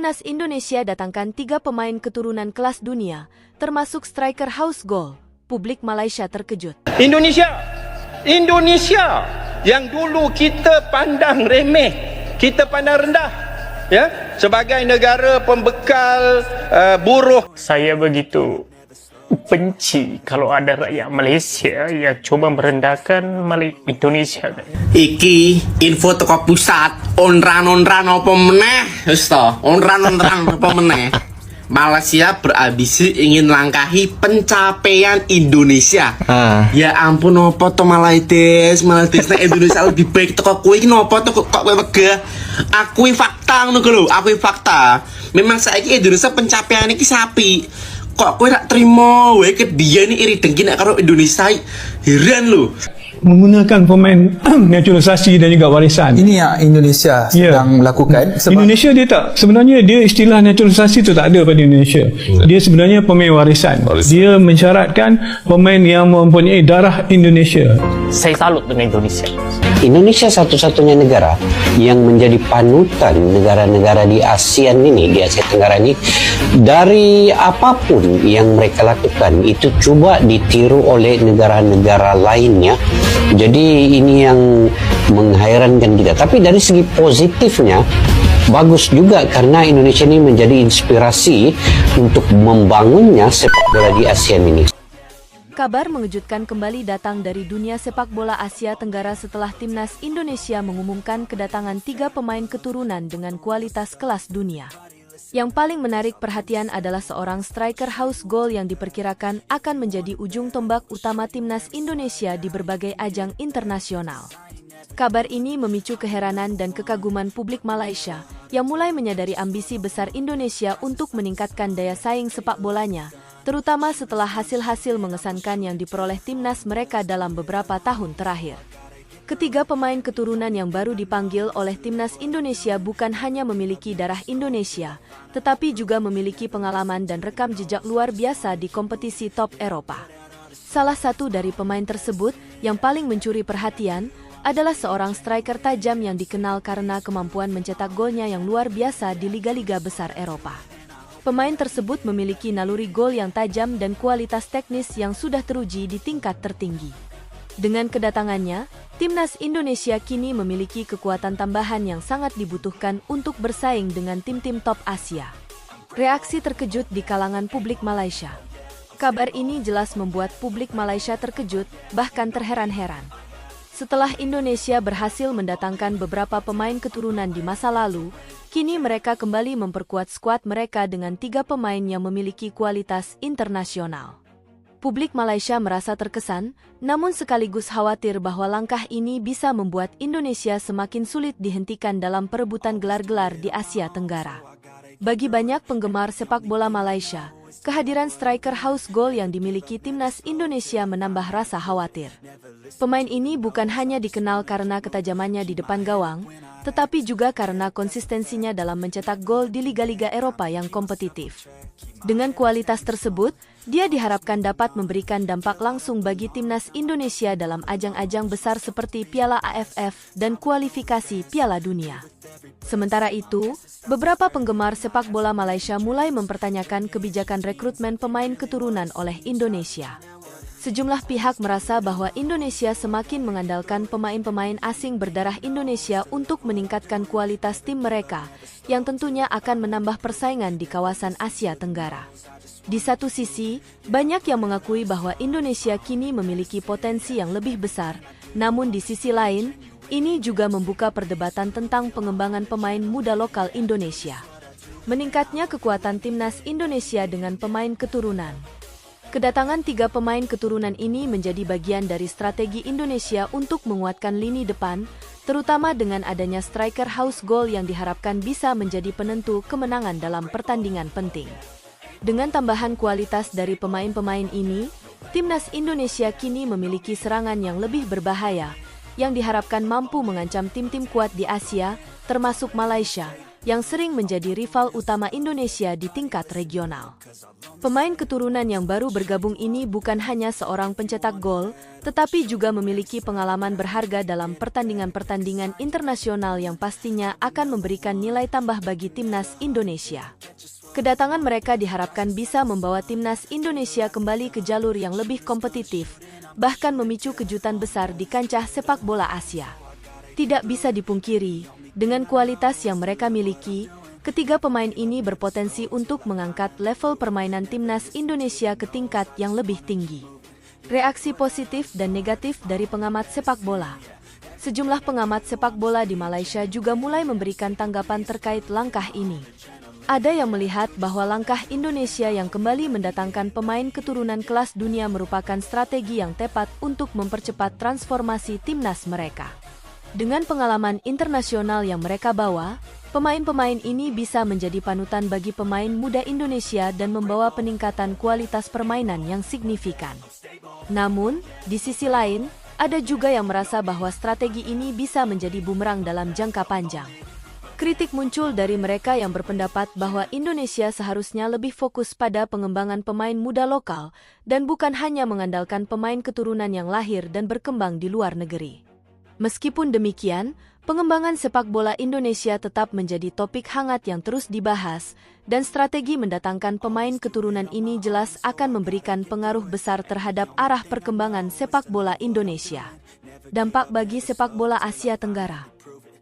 Timnas Indonesia datangkan 3 pemain keturunan kelas dunia, termasuk striker house goal. Publik Malaysia terkejut. Indonesia yang dulu kita pandang remeh, kita pandang rendah, ya, sebagai negara pembekal buruh. Saya begitu benci kalau ada rakyat Malaysia yang coba merendahkan Indonesia. Iki info teko pusat, onran apa meneh, wis to, onran apa meneh. Malaysia berambisi ingin langkahi pencapaian Indonesia. Ya ampun, apa to malah nek Indonesia lebih baik teko kowe iki napa to kok kowe wegah? Akui fakta ngono lho, akui fakta. Memang saiki Indonesia pencapaian iki sapi. Kok kowe rak trimo wae ke biyen iri dengki nek karo Indonesia. Heran lho. Menggunakan pemain naturalisasi dan juga warisan. Ini yang Indonesia sedang lakukan. Sebab Indonesia dia tak, sebenarnya dia istilah naturalisasi itu tak ada pada Indonesia. Dia sebenarnya pemain warisan. Dia mensyaratkan pemain yang mempunyai darah Indonesia. Saya salut dengan Indonesia. Indonesia satu-satunya negara yang menjadi panutan negara-negara di ASEAN ini, di Asia Tenggara ini, dari apapun yang mereka lakukan itu coba ditiru oleh negara-negara lainnya. Jadi ini yang menghairankan kita. Tapi dari segi positifnya bagus juga karena Indonesia ini menjadi inspirasi untuk membangunnya sepak bola di ASEAN ini. Kabar mengejutkan kembali datang dari dunia sepak bola Asia Tenggara setelah Timnas Indonesia mengumumkan kedatangan 3 pemain keturunan dengan kualitas kelas dunia. Yang paling menarik perhatian adalah seorang striker house goal yang diperkirakan akan menjadi ujung tombak utama Timnas Indonesia di berbagai ajang internasional. Kabar ini memicu keheranan dan kekaguman publik Malaysia yang mulai menyadari ambisi besar Indonesia untuk meningkatkan daya saing sepak bolanya, terutama setelah hasil-hasil mengesankan yang diperoleh timnas mereka dalam beberapa tahun terakhir. Ketiga pemain keturunan yang baru dipanggil oleh Timnas Indonesia bukan hanya memiliki darah Indonesia, tetapi juga memiliki pengalaman dan rekam jejak luar biasa di kompetisi top Eropa. Salah satu dari pemain tersebut yang paling mencuri perhatian adalah seorang striker tajam yang dikenal karena kemampuan mencetak golnya yang luar biasa di liga-liga besar Eropa. Pemain tersebut memiliki naluri gol yang tajam dan kualitas teknis yang sudah teruji di tingkat tertinggi. Dengan kedatangannya, Timnas Indonesia kini memiliki kekuatan tambahan yang sangat dibutuhkan untuk bersaing dengan tim-tim top Asia. Reaksi terkejut di kalangan publik Malaysia. Kabar ini jelas membuat publik Malaysia terkejut, bahkan terheran-heran. Setelah Indonesia berhasil mendatangkan beberapa pemain keturunan di masa lalu, kini mereka kembali memperkuat skuad mereka dengan 3 pemain yang memiliki kualitas internasional. Publik Malaysia merasa terkesan, namun sekaligus khawatir bahwa langkah ini bisa membuat Indonesia semakin sulit dihentikan dalam perebutan gelar-gelar di Asia Tenggara. Bagi banyak penggemar sepak bola Malaysia, kehadiran striker house goal yang dimiliki Timnas Indonesia menambah rasa khawatir. Pemain ini bukan hanya dikenal karena ketajamannya di depan gawang, tetapi juga karena konsistensinya dalam mencetak gol di liga-liga Eropa yang kompetitif. Dengan kualitas tersebut, dia diharapkan dapat memberikan dampak langsung bagi Timnas Indonesia dalam ajang-ajang besar seperti Piala AFF dan kualifikasi Piala Dunia. Sementara itu, beberapa penggemar sepak bola Malaysia mulai mempertanyakan kebijakan rekrutmen pemain keturunan oleh Indonesia. Sejumlah pihak merasa bahwa Indonesia semakin mengandalkan pemain-pemain asing berdarah Indonesia untuk meningkatkan kualitas tim mereka, yang tentunya akan menambah persaingan di kawasan Asia Tenggara. Di satu sisi, banyak yang mengakui bahwa Indonesia kini memiliki potensi yang lebih besar, namun di sisi lain, ini juga membuka perdebatan tentang pengembangan pemain muda lokal Indonesia. Meningkatnya kekuatan Timnas Indonesia dengan pemain keturunan. Kedatangan 3 pemain keturunan ini menjadi bagian dari strategi Indonesia untuk menguatkan lini depan, terutama dengan adanya striker house goal yang diharapkan bisa menjadi penentu kemenangan dalam pertandingan penting. Dengan tambahan kualitas dari pemain-pemain ini, Timnas Indonesia kini memiliki serangan yang lebih berbahaya, yang diharapkan mampu mengancam tim-tim kuat di Asia, termasuk Malaysia, yang sering menjadi rival utama Indonesia di tingkat regional. Pemain keturunan yang baru bergabung ini bukan hanya seorang pencetak gol, tetapi juga memiliki pengalaman berharga dalam pertandingan-pertandingan internasional yang pastinya akan memberikan nilai tambah bagi timnas Indonesia. Kedatangan mereka diharapkan bisa membawa timnas Indonesia kembali ke jalur yang lebih kompetitif, bahkan memicu kejutan besar di kancah sepak bola Asia. Tidak bisa dipungkiri, dengan kualitas yang mereka miliki, ketiga pemain ini berpotensi untuk mengangkat level permainan timnas Indonesia ke tingkat yang lebih tinggi. Reaksi positif dan negatif dari pengamat sepak bola. Sejumlah pengamat sepak bola di Malaysia juga mulai memberikan tanggapan terkait langkah ini. Ada yang melihat bahwa langkah Indonesia yang kembali mendatangkan pemain keturunan kelas dunia merupakan strategi yang tepat untuk mempercepat transformasi timnas mereka. Dengan pengalaman internasional yang mereka bawa, pemain-pemain ini bisa menjadi panutan bagi pemain muda Indonesia dan membawa peningkatan kualitas permainan yang signifikan. Namun, di sisi lain, ada juga yang merasa bahwa strategi ini bisa menjadi bumerang dalam jangka panjang. Kritik muncul dari mereka yang berpendapat bahwa Indonesia seharusnya lebih fokus pada pengembangan pemain muda lokal dan bukan hanya mengandalkan pemain keturunan yang lahir dan berkembang di luar negeri. Meskipun demikian, pengembangan sepak bola Indonesia tetap menjadi topik hangat yang terus dibahas, dan strategi mendatangkan pemain keturunan ini jelas akan memberikan pengaruh besar terhadap arah perkembangan sepak bola Indonesia. Dampak bagi sepak bola Asia Tenggara.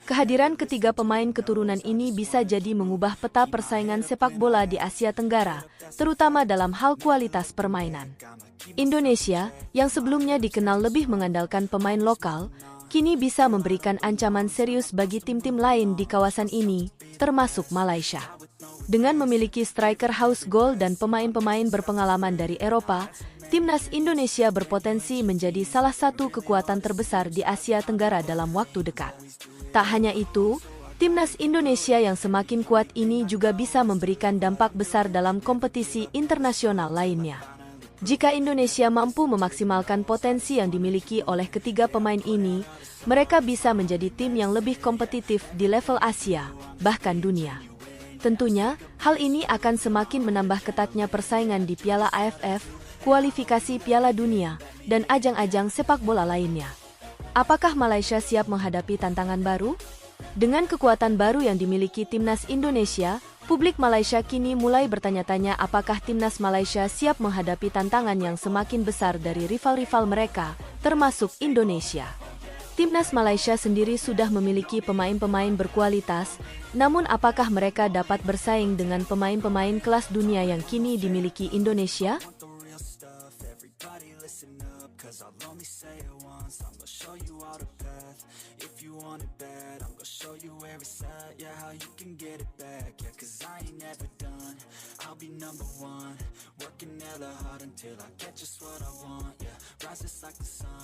Kehadiran ketiga pemain keturunan ini bisa jadi mengubah peta persaingan sepak bola di Asia Tenggara, terutama dalam hal kualitas permainan. Indonesia, yang sebelumnya dikenal lebih mengandalkan pemain lokal, kini bisa memberikan ancaman serius bagi tim-tim lain di kawasan ini, termasuk Malaysia. Dengan memiliki striker house goal dan pemain-pemain berpengalaman dari Eropa, timnas Indonesia berpotensi menjadi salah satu kekuatan terbesar di Asia Tenggara dalam waktu dekat. Tak hanya itu, timnas Indonesia yang semakin kuat ini juga bisa memberikan dampak besar dalam kompetisi internasional lainnya. Jika Indonesia mampu memaksimalkan potensi yang dimiliki oleh ketiga pemain ini, mereka bisa menjadi tim yang lebih kompetitif di level Asia, bahkan dunia. Tentunya, hal ini akan semakin menambah ketatnya persaingan di Piala AFF, kualifikasi Piala Dunia, dan ajang-ajang sepak bola lainnya. Apakah Malaysia siap menghadapi tantangan baru? Dengan kekuatan baru yang dimiliki timnas Indonesia, publik Malaysia kini mulai bertanya-tanya apakah timnas Malaysia siap menghadapi tantangan yang semakin besar dari rival-rival mereka, termasuk Indonesia. Timnas Malaysia sendiri sudah memiliki pemain-pemain berkualitas, namun apakah mereka dapat bersaing dengan pemain-pemain kelas dunia yang kini dimiliki Indonesia?